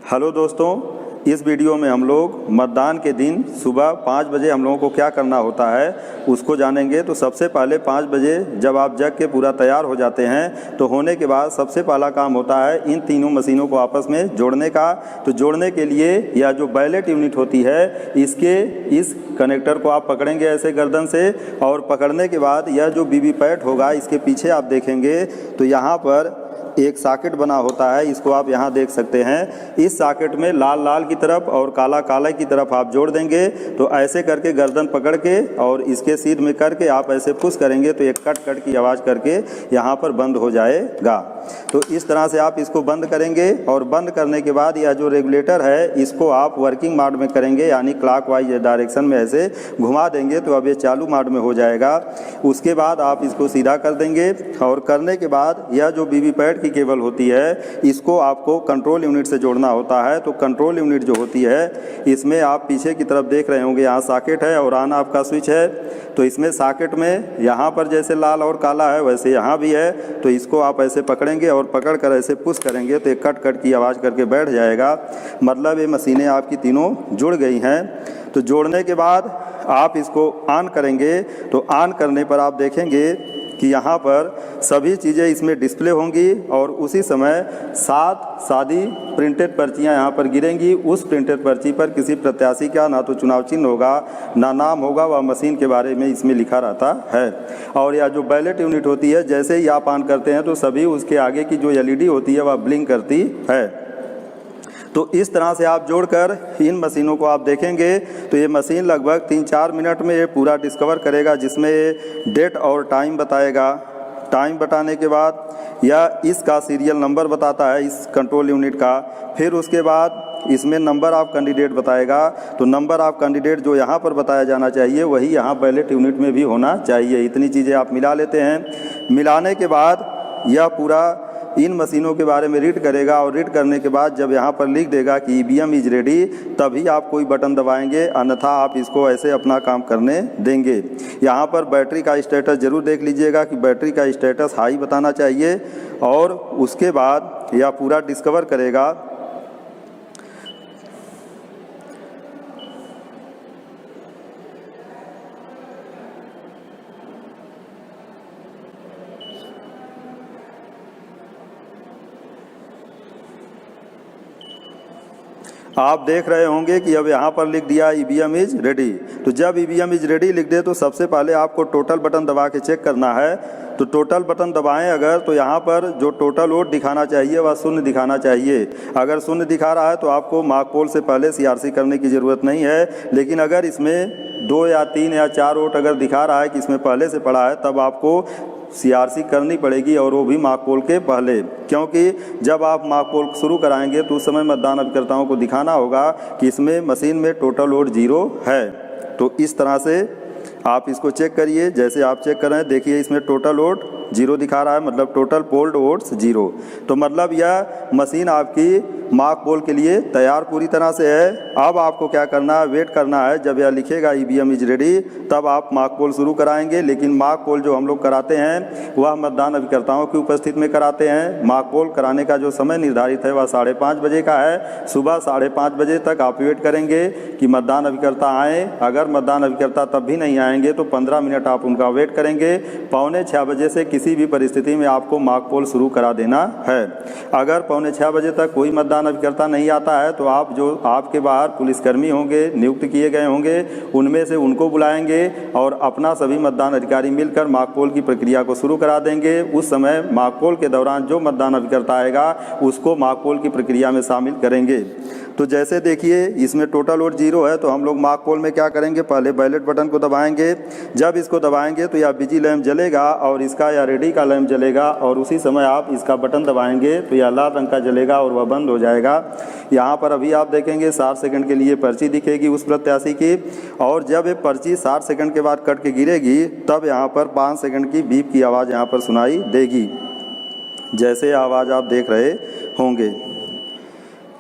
Hello दोस्तों, इस video में हम लोग मतदान के दिन सुबह 5 बजे हम लोगों को क्या करना होता है उसको जानेंगे। तो सबसे पहले 5 बजे जब आप जग के पूरा तैयार हो जाते हैं तो होने के बाद सबसे पहला काम होता है इन तीनों मशीनों को आपस में जोड़ने का। तो जोड़ने के लिए या जो बैलेट यूनिट होती है इसके इस कनेक्टर को आप पकड़ेंगे ऐसे गर्दन से, और पकड़ने के बाद यह जो वीवीपैट होगा इसके पीछे आप देखेंगे तो यहाँ पर एक सॉकेट बना होता है, इसको आप यहाँ देख सकते हैं। इस सॉकेट में लाल लाल की तरफ और काला काला की तरफ आप जोड़ देंगे। तो ऐसे करके गर्दन पकड़ के और इसके सिर में करके आप ऐसे पुश करेंगे तो एक कट कट की आवाज़ करके यहाँ पर बंद हो जाएगा। तो इस तरह से आप इसको बंद करेंगे और बंद करने के बाद यह जो रेगुलेटर है इसको आप वर्किंग मोड में करेंगे, यानी क्लॉकवाइज डायरेक्शन में ऐसे घुमा देंगे तो अब ये चालू मोड में हो जाएगा। उसके बाद आप इसको सीधा कर देंगे और करने के बाद यह जो वीवीपैट की केबल होती है इसको आपको कंट्रोल यूनिट से जोड़ना होता है। तो कंट्रोल यूनिट जो होती है इसमें आप पीछे की तरफ देख रहे होंगे, यहाँ सॉकेट है और ऑन ऑफ का स्विच है। तो इसमें सॉकेट में यहाँ पर जैसे लाल और काला है वैसे यहाँ भी है। तो इसको आप ऐसे पकड़ेंगे और पकड़ कर ऐसे पुश करेंगे तो एक कट कट की आवाज़ करके बैठ जाएगा। मतलब ये मशीनें आपकी तीनों जुड़ गई हैं। तो जोड़ने के बाद आप इसको ऑन करेंगे तो ऑन करने पर आप देखेंगे कि यहाँ पर सभी चीज़ें इसमें डिस्प्ले होंगी और उसी समय 7 सादी प्रिंटेड पर्चियाँ यहाँ पर गिरेंगी। उस प्रिंटेड पर्ची पर किसी प्रत्याशी का ना तो चुनाव चिन्ह होगा ना नाम होगा, वह मशीन के बारे में इसमें लिखा रहता है। और यह जो बैलेट यूनिट होती है जैसे ही आप ऑन करते हैं तो सभी उसके आगे की जो LED होती है वह ब्लिंक करती है। तो इस तरह से आप जोड़कर इन मशीनों को आप देखेंगे तो ये मशीन लगभग 3-4 मिनट में ये पूरा डिस्कवर करेगा, जिसमें ये डेट और टाइम बताएगा। टाइम बताने के बाद यह इसका सीरियल नंबर बताता है इस कंट्रोल यूनिट का। फिर उसके बाद इसमें नंबर ऑफ कैंडिडेट बताएगा। तो नंबर ऑफ कैंडिडेट जो यहाँ पर बताया जाना चाहिए वही यहाँ बैलेट यूनिट में भी होना चाहिए। इतनी चीज़ें आप मिला लेते हैं। मिलाने के बाद यह पूरा इन मशीनों के बारे में रीड करेगा और रीड करने के बाद जब यहाँ पर लिख देगा कि EVM इज रेडी तभी आप कोई बटन दबाएंगे, अन्यथा आप इसको ऐसे अपना काम करने देंगे। यहाँ पर बैटरी का स्टेटस ज़रूर देख लीजिएगा कि बैटरी का स्टेटस हाई बताना चाहिए। और उसके बाद यह पूरा डिस्कवर करेगा। आप देख रहे होंगे कि अब यहाँ पर लिख दिया EVM इज रेडी। तो जब EVM इज रेडी लिख दे तो सबसे पहले आपको टोटल बटन दबा के चेक करना है। तो टोटल बटन दबाएं अगर तो यहाँ पर जो टोटल वोट दिखाना चाहिए वह 0 दिखाना चाहिए। अगर 0 दिखा रहा है तो आपको मार्क पोल से पहले CRC करने की ज़रूरत नहीं है। लेकिन अगर इसमें 2 या 3 या 4 वोट अगर दिखा रहा है कि इसमें पहले से पड़ा है तब आपको CRC करनी पड़ेगी, और वो भी मार्क पोल के पहले। क्योंकि जब आप मार्क पोल शुरू कराएंगे तो उस समय मतदान अभिकर्ताओं को दिखाना होगा कि इसमें मशीन में टोटल वोट 0 है। तो इस तरह से आप इसको चेक करिए। जैसे आप चेक कर रहे हैं देखिए इसमें टोटल वोट 0 दिखा रहा है, मतलब टोटल पोल्ड वोट्स 0। तो मतलब यह मशीन आपकी मार्क पोल के लिए तैयार पूरी तरह से है। अब आपको क्या करना है, वेट करना है। जब यह लिखेगा EVM इज रेडी तब आप मार्क पोल शुरू कराएंगे। लेकिन मार्क पोल जो हम लोग कराते हैं वह मतदान अभिकर्ताओं की उपस्थिति में कराते हैं। मार्क पोल कराने का जो समय निर्धारित है वह 5:30 बजे का है। सुबह 5:30 बजे तक आप वेट करेंगे कि मतदान अभिकर्ता आएँ। अगर मतदान अभिकर्ता तब भी नहीं आएंगे तो 15 मिनट आप उनका वेट करेंगे। 5:45 बजे से किसी भी परिस्थिति में आपको मार्क पोल शुरू करा देना है। अगर 5:45 बजे तक कोई मतदान अभिकर्ता नहीं आता है तो आप जो आपके बाहर पुलिसकर्मी होंगे नियुक्त किए गए होंगे उनमें से उनको बुलाएंगे और अपना सभी मतदान अधिकारी मिलकर मार्क पोल की प्रक्रिया को शुरू करा देंगे। उस समय मार्क पोल के दौरान जो मतदान अभिकर्ता आएगा उसको मार्क पोल की प्रक्रिया में शामिल करेंगे। तो जैसे देखिए इसमें टोटल वोट 0 है। तो हम लोग मार्क पोल में क्या करेंगे, पहले बैलेट बटन को दबाएंगे। जब इसको दबाएंगे तो यह बिजी लैंप जलेगा और इसका या रेडी का लैंप जलेगा, और उसी समय आप इसका बटन दबाएंगे तो यह लाल रंग का जलेगा और वह बंद हो जाएगा। यहाँ पर अभी आप देखेंगे 60 सेकंड के लिए पर्ची दिखेगी उस प्रत्याशी की, और जब ये पर्ची 60 सेकंड के बाद कट के गिरेगी तब यहाँ पर 5 सेकंड की बीप की आवाज़ यहाँ पर सुनाई देगी, जैसे आवाज़ आप देख रहे होंगे।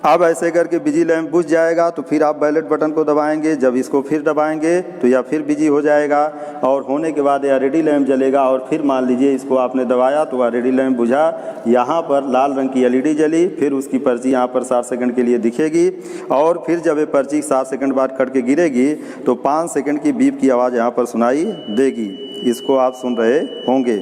अब ऐसे करके बिजी लैंप बुझ जाएगा तो फिर आप बैलेट बटन को दबाएंगे, जब इसको फिर दबाएंगे तो या फिर बिजी हो जाएगा और होने के बाद या रेडी लैंप जलेगा और फिर मान लीजिए इसको आपने दबाया तो वह रेडी लैंप बुझा, यहाँ पर लाल रंग की एलईडी जली, फिर उसकी पर्ची यहाँ पर 60 सेकंड के लिए दिखेगी और फिर जब ये पर्ची 60 सेकंड बाद कट के गिरेगी तो 5 सेकंड की बीप की आवाज़ यहाँ पर सुनाई देगी। इसको आप सुन रहे होंगे।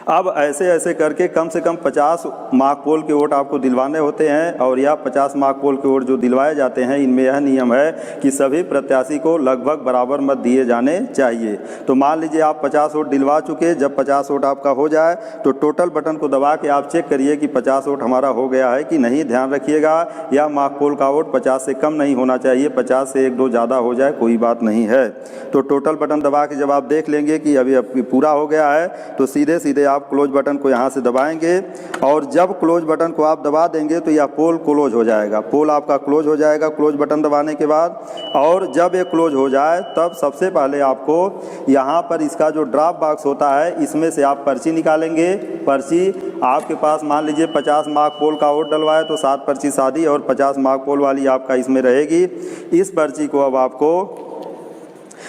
अब ऐसे ऐसे करके कम से कम 50 मार्क पोल के वोट आपको दिलवाने होते हैं और यह 50 मार्क पोल के वोट जो दिलवाए जाते हैं इनमें यह नियम है कि सभी प्रत्याशी को लगभग बराबर मत दिए जाने चाहिए। तो मान लीजिए आप 50 वोट दिलवा चुके, जब 50 वोट आपका हो जाए तो टोटल बटन को दबा के आप चेक करिए कि 50 वोट हमारा हो गया है कि नहीं। ध्यान रखिएगा यह मार्क पोल का वोट 50 से कम नहीं होना चाहिए, 50 से 1-2 ज़्यादा हो जाए कोई बात नहीं है। तो टोटल बटन दबा के जब आप देख लेंगे कि अभी पूरा हो गया है तो सीधे सीधे आप क्लोज बटन को यहाँ से दबाएंगे और जब क्लोज बटन को आप दबा देंगे तो यह पोल क्लोज हो जाएगा। पोल आपका क्लोज हो जाएगा क्लोज बटन दबाने के बाद। और जब ये क्लोज हो जाए तब सबसे पहले आपको यहाँ पर इसका जो ड्रॉप बॉक्स होता है इसमें से आप पर्ची निकालेंगे। पर्ची आपके पास मान लीजिए 50 मार्क पोल का वोट डलवाए तो 7 पर्ची सादी और 50 मार्क पोल वाली आपका इसमें रहेगी। इस पर्ची को अब आपको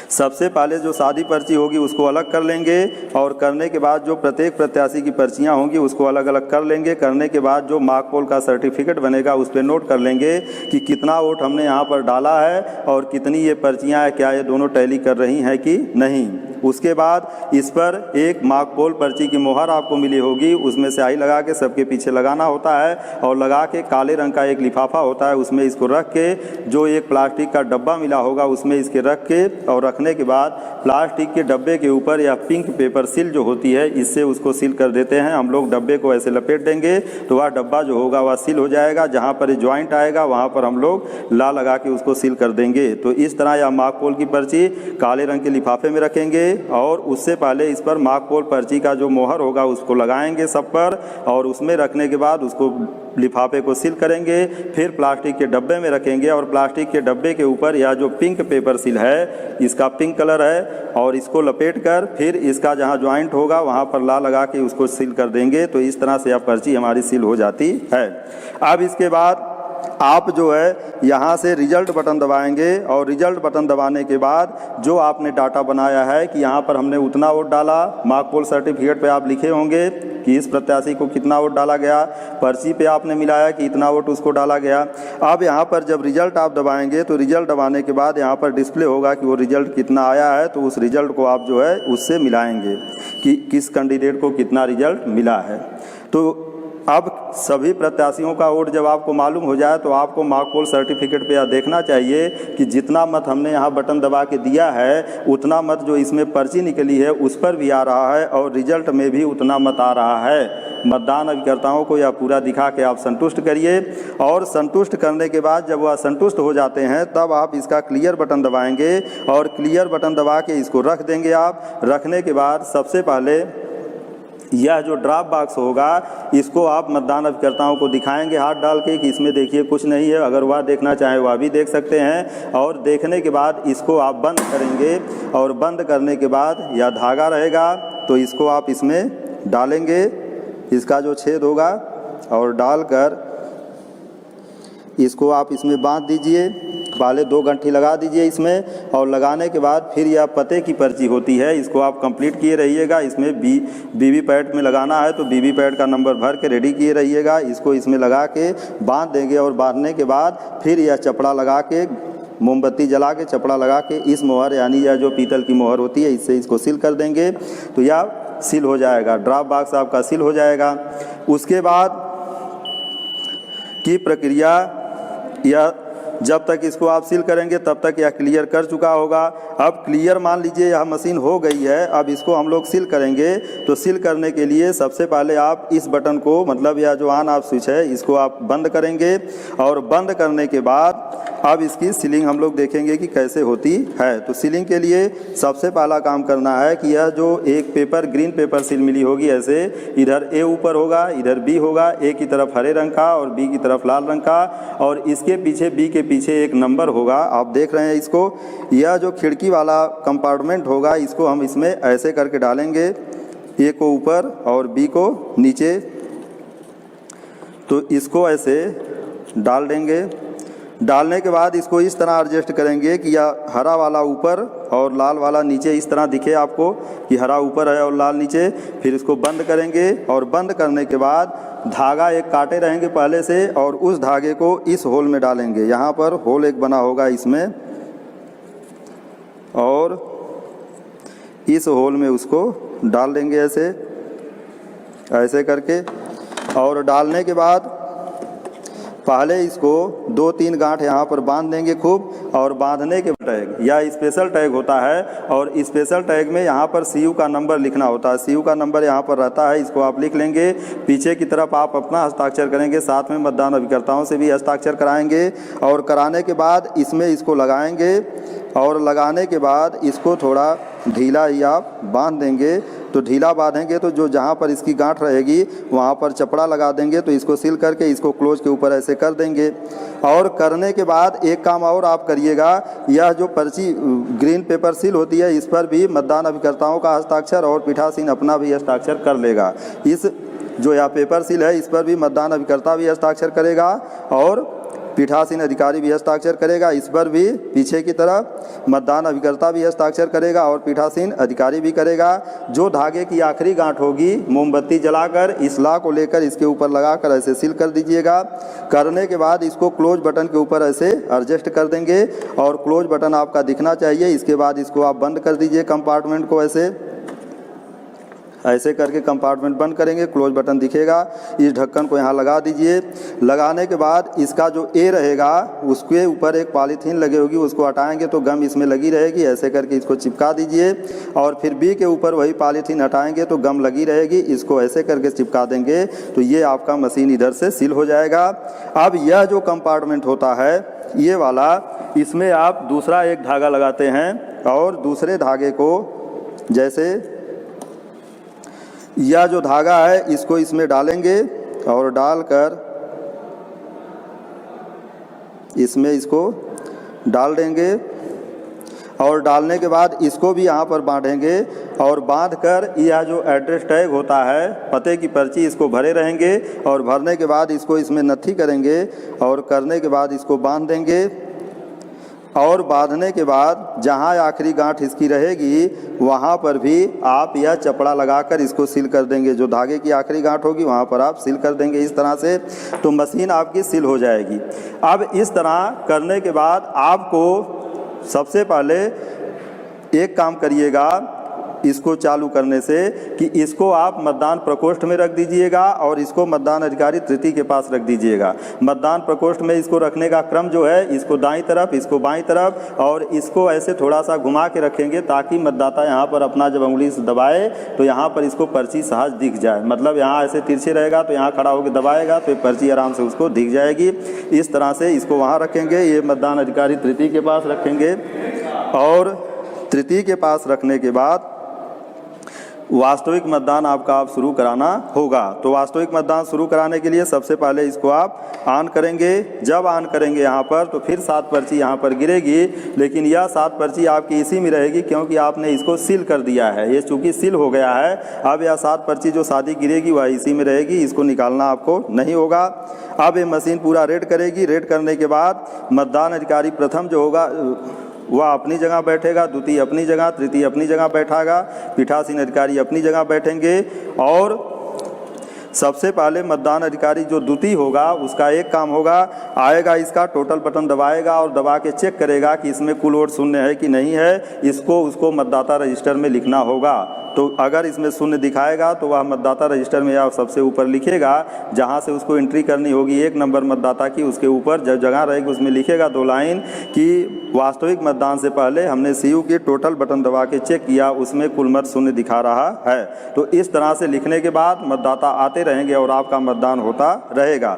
सबसे पहले जो सादी पर्ची होगी उसको अलग कर लेंगे और करने के बाद जो प्रत्येक प्रत्याशी की पर्चियां होंगी उसको अलग अलग कर लेंगे। करने के बाद जो मार्क पोल का सर्टिफिकेट बनेगा उस पर नोट कर लेंगे कि कितना वोट हमने यहाँ पर डाला है और कितनी ये पर्चियां हैं, क्या ये दोनों टैली कर रही हैं कि नहीं। उसके बाद इस पर एक मार्क पोल पर्ची की मोहर आपको मिली होगी, उसमें स्याही लगा के सबके पीछे लगाना होता है और लगा के काले रंग का एक लिफाफा होता है उसमें इसको रख के जो एक प्लास्टिक का डब्बा मिला होगा उसमें इसके रख के और रखने के बाद प्लास्टिक के डब्बे के ऊपर या पिंक पेपर सील जो होती है इससे उसको सील कर देते हैं हम लोग। डब्बे को ऐसे लपेट देंगे तो वह डब्बा जो होगा वह सील हो जाएगा। जहाँ पर ज्वाइंट आएगा वहाँ पर हम लोग ला लगा के उसको सील कर देंगे। तो इस तरह यह मार्क पोल की पर्ची काले रंग के लिफाफे में रखेंगे और उससे पहले इस पर मार्क पोल पर्ची का जो मोहर होगा उसको लगाएंगे सब पर और उसमें रखने के बाद उसको लिफाफे को सील करेंगे। फिर प्लास्टिक के डब्बे में रखेंगे और प्लास्टिक के डब्बे के ऊपर यह जो पिंक पेपर सील है इसका पिंक कलर है और इसको लपेट कर फिर इसका जहां ज्वाइंट होगा वहां पर ला लगा के उसको सील कर देंगे। तो इस तरह से यह पर्ची हमारी सील हो जाती है। अब इसके बाद आप जो है यहाँ से रिजल्ट बटन दबाएंगे और रिजल्ट बटन दबाने के बाद जो आपने डाटा बनाया है कि यहाँ पर हमने उतना वोट डाला, मार्क पोल सर्टिफिकेट पे आप लिखे होंगे कि इस प्रत्याशी को कितना वोट डाला गया, पर्ची पे आपने मिलाया कि इतना वोट उसको डाला गया। अब यहाँ पर जब रिजल्ट आप दबाएंगे तो रिजल्ट दबाने के बाद यहाँ पर डिस्प्ले होगा कि वो रिजल्ट कितना आया है, तो उस रिजल्ट को आप जो है उससे मिलाएंगे कि किस कैंडिडेट को कितना रिजल्ट मिला है। तो अब सभी प्रत्याशियों का वोट जब आपको मालूम हो जाए तो आपको मार्क पोल सर्टिफिकेट पे यह देखना चाहिए कि जितना मत हमने यहाँ बटन दबा के दिया है उतना मत जो इसमें पर्ची निकली है उस पर भी आ रहा है और रिजल्ट में भी उतना मत आ रहा है। मतदान अभिकर्ताओं को यह पूरा दिखा के आप संतुष्ट करिए और संतुष्ट करने के बाद जब वह संतुष्ट हो जाते हैं तब आप इसका क्लियर बटन दबाएंगे और क्लियर बटन दबा के इसको रख देंगे। आप रखने के बाद सबसे पहले यह जो ड्रॉप बॉक्स होगा इसको आप मतदान अभिकर्ताओं को दिखाएंगे हाथ डाल के कि इसमें देखिए कुछ नहीं है। अगर वह देखना चाहें वह भी देख सकते हैं और देखने के बाद इसको आप बंद करेंगे और बंद करने के बाद यह धागा रहेगा तो इसको आप इसमें डालेंगे, इसका जो छेद होगा और डालकर इसको आप इसमें बांध दीजिए। पहले 2 गंठी लगा दीजिए इसमें और लगाने के बाद फिर यह पते की पर्ची होती है, इसको आप कंप्लीट किए रहिएगा। इसमें बीवी पैड में लगाना है तो बीवी पैड का नंबर भर के रेडी किए रहिएगा। इसको इसमें लगा के बांध देंगे और बांधने के बाद फिर यह चपड़ा लगा के मोमबत्ती जला के चपड़ा लगा के इस मोहर यानी यह जो पीतल की मोहर होती है इससे इसको सील कर देंगे तो यह सील हो जाएगा। ड्रॉप बॉक्स आपका सील हो जाएगा। उसके बाद की प्रक्रिया यह जब तक इसको आप सील करेंगे तब तक यह क्लियर कर चुका होगा। अब क्लियर मान लीजिए यह मशीन हो गई है, अब इसको हम लोग सील करेंगे। तो सील करने के लिए सबसे पहले आप इस बटन को मतलब यह जो ऑन ऑफ स्विच है इसको आप बंद करेंगे और बंद करने के बाद अब इसकी सीलिंग हम लोग देखेंगे कि कैसे होती है। तो सीलिंग के लिए सबसे पहला काम करना है कि यह जो एक पेपर ग्रीन पेपर सील मिली होगी ऐसे इधर ए ऊपर होगा, इधर बी होगा, ए की तरफ हरे रंग का और बी की तरफ लाल रंग का और इसके पीछे बी के पीछे एक नंबर होगा। आप देख रहे हैं इसको, यह जो खिड़की वाला कंपार्टमेंट होगा इसको हम इसमें ऐसे करके डालेंगे, ए को ऊपर और बी को नीचे तो इसको ऐसे डाल देंगे। डालने के बाद इसको इस तरह एडजस्ट करेंगे कि या हरा वाला ऊपर और लाल वाला नीचे इस तरह दिखे आपको कि हरा ऊपर है और लाल नीचे। फिर इसको बंद करेंगे और बंद करने के बाद धागा एक काटे रहेंगे पहले से और उस धागे को इस होल में डालेंगे। यहाँ पर होल एक बना होगा इसमें, और इस होल में उसको डाल देंगे ऐसे ऐसे करके। और डालने के बाद पहले इसको 2-3 गांठ यहाँ पर बांध देंगे खूब, और बांधने के टैग या स्पेशल टैग होता है, और स्पेशल टैग में यहाँ पर CU का नंबर लिखना होता है। CU का नंबर यहाँ पर रहता है, इसको आप लिख लेंगे। पीछे की तरफ आप अपना हस्ताक्षर करेंगे, साथ में मतदान अभिकर्ताओं से भी हस्ताक्षर कराएंगे। और कराने के बाद इसमें इसको लगाएंगे, और लगाने के बाद इसको थोड़ा ढीला ही आप बांध देंगे। तो ढीला बांधेंगे तो जो जहाँ पर इसकी गांठ रहेगी वहाँ पर चपड़ा लगा देंगे। तो इसको सील करके इसको क्लोज के ऊपर ऐसे कर देंगे। और करने के बाद एक काम और आप करिएगा, यह जो पर्ची ग्रीन पेपर सील होती है इस पर भी मतदान अभिकर्ताओं का हस्ताक्षर और पीठासीन अपना भी हस्ताक्षर कर लेगा। इस जो यह पेपर सील है इस पर भी मतदान अभिकर्ता भी हस्ताक्षर करेगा और पीठासीन अधिकारी भी हस्ताक्षर करेगा। इस पर भी पीछे की तरफ मतदान अभिकर्ता भी हस्ताक्षर करेगा और पीठासीन अधिकारी भी करेगा। जो धागे की आखिरी गांठ होगी मोमबत्ती जलाकर इस ला को लेकर इसके ऊपर लगाकर ऐसे सील कर दीजिएगा। करने के बाद इसको क्लोज बटन के ऊपर ऐसे एडजस्ट कर देंगे, और क्लोज बटन आपका दिखना चाहिए। इसके बाद इसको आप बंद कर दीजिए कंपार्टमेंट को ऐसे करके कंपार्टमेंट बंद करेंगे, क्लोज बटन दिखेगा। इस ढक्कन को यहाँ लगा दीजिए। लगाने के बाद इसका जो ए रहेगा उसके ऊपर एक पॉलीथीन लगी होगी, उसको हटाएंगे तो गम इसमें लगी रहेगी। ऐसे करके इसको चिपका दीजिए, और फिर बी के ऊपर वही पॉलीथीन हटाएंगे तो गम लगी रहेगी। इसको ऐसे करके चिपका देंगे तो ये आपका मशीन इधर से सील हो जाएगा। अब यह जो कंपार्टमेंट होता है ये वाला, इसमें आप दूसरा एक धागा लगाते हैं, और दूसरे धागे को जैसे यह जो धागा है इसको इसमें डालेंगे, और डालकर इसमें इसको डाल देंगे। और डालने के बाद इसको भी यहाँ पर बांधेंगे, और बांधकर यह जो एड्रेस टैग होता है पते की पर्ची इसको भरे रहेंगे। और भरने के बाद इसको इसमें नत्थी करेंगे, और करने के बाद इसको बांध देंगे। और बांधने के बाद जहाँ आखिरी गांठ इसकी रहेगी वहाँ पर भी आप यह चपड़ा लगाकर इसको सील कर देंगे। जो धागे की आखिरी गांठ होगी वहाँ पर आप सील कर देंगे इस तरह से, तो मशीन आपकी सील हो जाएगी। अब इस तरह करने के बाद आपको सबसे पहले एक काम करिएगा इसको चालू करने से कि इसको आप मतदान प्रकोष्ठ में रख दीजिएगा, और इसको मतदान अधिकारी तृतीय के पास रख दीजिएगा। मतदान प्रकोष्ठ में इसको रखने का क्रम जो है, इसको दाईं तरफ, इसको बाईं तरफ, और इसको ऐसे थोड़ा सा घुमा के रखेंगे ताकि मतदाता यहाँ पर अपना जब उंगली से दबाए तो यहाँ पर इसको पर्ची सहज दिख जाए। मतलब यहाँ ऐसे तिरछे रहेगा तो यहाँ खड़ा होकर दबाएगा तो पर्ची आराम से उसको दिख जाएगी। इस तरह से इसको वहाँ रखेंगे। ये मतदान अधिकारी तृतीय के पास रखेंगे, और तृतीय के पास रखने के बाद वास्तविक मतदान आपका आप शुरू कराना होगा। तो वास्तविक मतदान शुरू कराने के लिए सबसे पहले इसको आप ऑन करेंगे। जब ऑन करेंगे यहाँ पर तो फिर 7 पर्ची यहाँ पर गिरेगी, लेकिन यह 7 पर्ची आपकी इसी में रहेगी क्योंकि आपने इसको सील कर दिया है। ये चूँकि सील हो गया है, अब यह 7 पर्ची जो शादी गिरेगी वह इसी में रहेगी, इसको निकालना आपको नहीं होगा। अब ये मशीन पूरा रेड करेगी। रेड करने के बाद मतदान अधिकारी प्रथम जो होगा वह अपनी जगह बैठेगा, द्वितीय अपनी जगह, तृतीय अपनी जगह बैठागा, पीठासीन अधिकारी अपनी जगह बैठेंगे। और सबसे पहले मतदान अधिकारी जो द्वितीय होगा उसका एक काम होगा, आएगा इसका टोटल बटन दबाएगा और दबा के चेक करेगा कि इसमें कुल वोट शून्य है कि नहीं है। इसको उसको मतदाता रजिस्टर में लिखना होगा। तो अगर इसमें शून्य दिखाएगा तो वह मतदाता रजिस्टर में या सबसे ऊपर लिखेगा, जहां से उसको एंट्री करनी होगी 1 नंबर मतदाता की, उसके ऊपर जब जगह रहेगी उसमें लिखेगा 2 लाइन कि वास्तविक मतदान से पहले हमने CU की टोटल बटन दबा के चेक किया, उसमें कुल मत शून्य दिखा रहा है। तो इस तरह से लिखने के बाद मतदाता आते रहेंगे और आपका मतदान होता रहेगा।